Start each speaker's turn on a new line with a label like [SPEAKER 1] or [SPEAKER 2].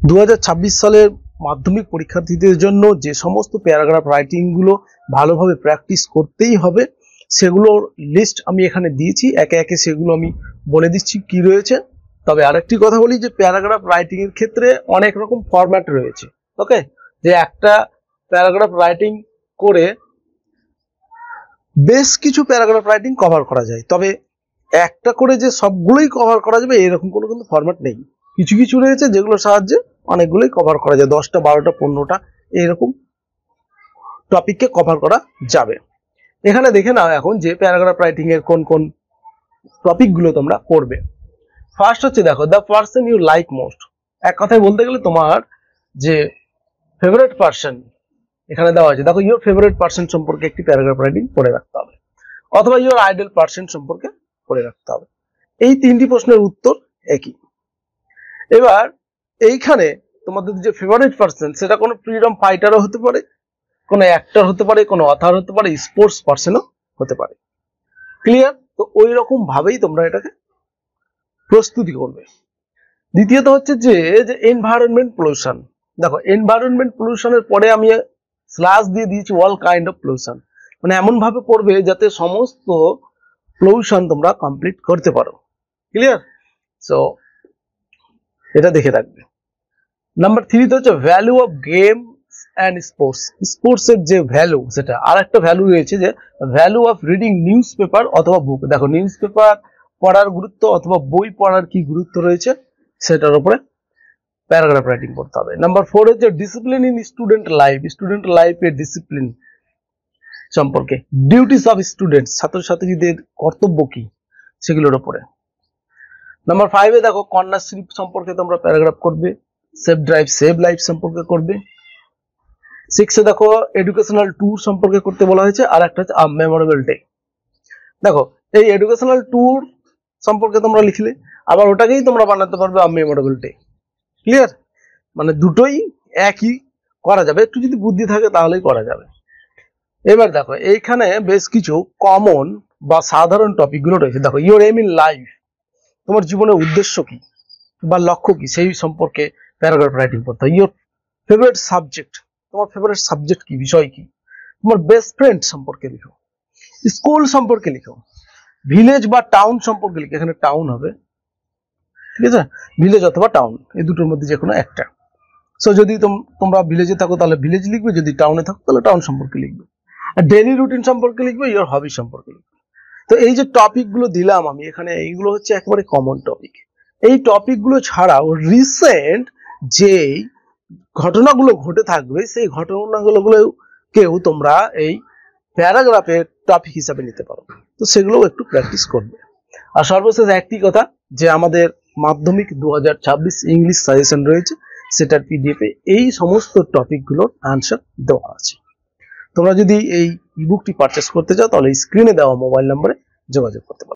[SPEAKER 1] 2026 সালের মাধ্যমিক পরীক্ষার্থীদের জন্য যে সমস্ত প্যারাগ্রাফ রাইটিংগুলো ভালোভাবে প্র্যাকটিস করতেই হবে সেগুলোর লিস্ট আমি এখানে দিয়েছি, একে একে সেগুলো আমি বলে দিচ্ছি কি রয়েছে। তবে আরেকটি কথা বলি যে প্যারাগ্রাফ রাইটিং এর ক্ষেত্রে অনেক রকম ফরম্যাট রয়েছে। ওকে, যে একটা প্যারাগ্রাফ রাইটিং করে বেশ কিছু প্যারাগ্রাফ রাইটিং কভার করা যায়, তবে একটা করে যে সবগুলোই কভার করা যাবে এরকম কোনো কিন্তু ফরম্যাট নেই। কিছু কিছু রয়েছে যেগুলোর সাহায্যে অনেকগুলোই কভার করা যায়, 10টা 12টা 15টা এরকম টপিককে কভার করা যাবে। এখানে দেখে নাও এখন যে প্যারাগ্রাফ রাইটিং এর কোন কোন টপিকগুলো তোমরা পড়বে। ফার্স্ট হচ্ছে দেখো, the person you like most. এক কথায় বলতে গেলে তোমার যে ফেভারিট পারসন এখানে দেওয়া আছে, দেখো ইউর ফেভারিট পারসন সম্পর্কে একটি প্যারাগ্রাফ রাইটিং পড়ে রাখতে হবে, অথবা ইউর আইডল পারসন সম্পর্কে পড়ে রাখতে হবে। এই তিনটি প্রশ্নের উত্তর একই। এবার এইখানে তোমাদের যে ফেভারিট পারসন সেটা কোনো ফ্রিডম ফাইটারও হতে পারে, কোনো অ্যাক্টর হতে পারে, কোনো অথার হতে পারে, স্পোর্টস পারসনও হতে পারে। ক্লিয়ার? তো ওই রকম ভাবেই তোমরা এটাকে প্রস্তুতি করবে। দ্বিতীয়ত হচ্ছে যে এনভায়রনমেন্ট পলিউশন। দেখো এনভায়রনমেন্ট পলিউশনের পরে আমি স্ল্যাশ দিয়ে দিয়েছি অল কাইন্ড অফ পলিউশন, মানে এমন ভাবে পড়বে যাতে সমস্ত পলিউশন তোমরা কমপ্লিট করতে পারো। ক্লিয়ার? সো এটা দেখে রাখবে। নাম্বার 3 তে হচ্ছে value of game and sports. Sports এর যে ভ্যালু সেটা, আর একটা ভ্যালু রয়েছে যে value of reading news paper অথবা বুক। দেখো নিউজ পেপার পড়ার গুরুত্ব অথবা বই পড়ার কি গুরুত্ব রয়েছে সেটার উপরে প্যারাগ্রাফ রাইটিং করতে হবে। নাম্বার 4 হচ্ছে discipline in student life. Student লাইফের ডিসিপ্লিন সম্পর্কে, ডিউটিস অফ স্টুডেন্টস, ছাত্রছাত্রীদের কর্তব্য কি সেগুলোর উপরে। নাম্বার 5 এ দেখো কন্যাশ্রী সম্পর্কে তোমরা প্যারাগ্রাফ করবে, সেভ ড্রাইভ সেভ লাইফ সম্পর্কে করবে। 6 এ দেখো এডুকেশনাল ট্যুর সম্পর্কে করতে বলা হয়েছে, আর একটা হচ্ছে মেমোরেবল ডে। দেখো এই এডুকেশনাল ট্যুর সম্পর্কে তোমরা লিখলে, আবার ওটাকেই তোমরা বানাতে পারবে মেমোরেবল ডে। ক্লিয়ার? মানে দুটোই একই করা যাবে, একটু যদি বুদ্ধি থাকে তাহলেই করা যাবে। এবার দেখো এইখানে বেশ কিছু কমন বা সাধারণ টপিকগুলো রয়েছে। দেখো ইউর এম ইন লাইফ, তোমার জীবনের উদ্দেশ্য কি বা লক্ষ্য কি সেই সম্পর্কে প্যারাগ্রাফ রাইটিং করতে হয়। ইউর ফেভারিট সাবজেক্ট, তোমার ফেভারিট সাবজেক্ট কি, বিষয় কি। তোমার বেস্ট ফ্রেন্ড সম্পর্কে লিখো, স্কুল সম্পর্কে লিখো, ভিলেজ বা টাউন সম্পর্কে লিখো। এখানে টাউন হবে, ঠিক আছে, ভিলেজ অথবা টাউন এই দুটোর মধ্যে যে কোনো একটা। সো যদি তোমরা ভিলেজে থাকো তাহলে ভিলেজ লিখবে, যদি টাউনে থাকো তাহলে টাউন সম্পর্কে লিখবে। আর ডেইলি রুটিন সম্পর্কে লিখবে, ইওর হবি সম্পর্কে লিখবে। তো এই যে টপিকগুলো দিলাম আমি এখানে, এইগুলো হচ্ছে একেবারে কমন টপিক। এই টপিকগুলো ছাড়াও রিসেন্ট যে ঘটনাগুলো ঘটে থাকবে সেই ঘটনাগুলোকেও তোমরা এই প্যারাগ্রাফের টপিক হিসাবে নিতে পারো। তো সেগুলোও একটু প্র্যাকটিস করবে। আর সর্বশেষ একটি কথা, যে আমাদের মাধ্যমিক 2026 ইংলিশ সাজেশন রয়েছে, সেটার পিডিএফ এ এই সমস্ত টপিকগুলোর আনসার দেওয়া আছে। তোমরা যদি এই ইবুকটি পারচেস করতে চাও তাহলে স্ক্রিনে দেওয়া মোবাইল নম্বরে যোগাযোগ করতে পারো।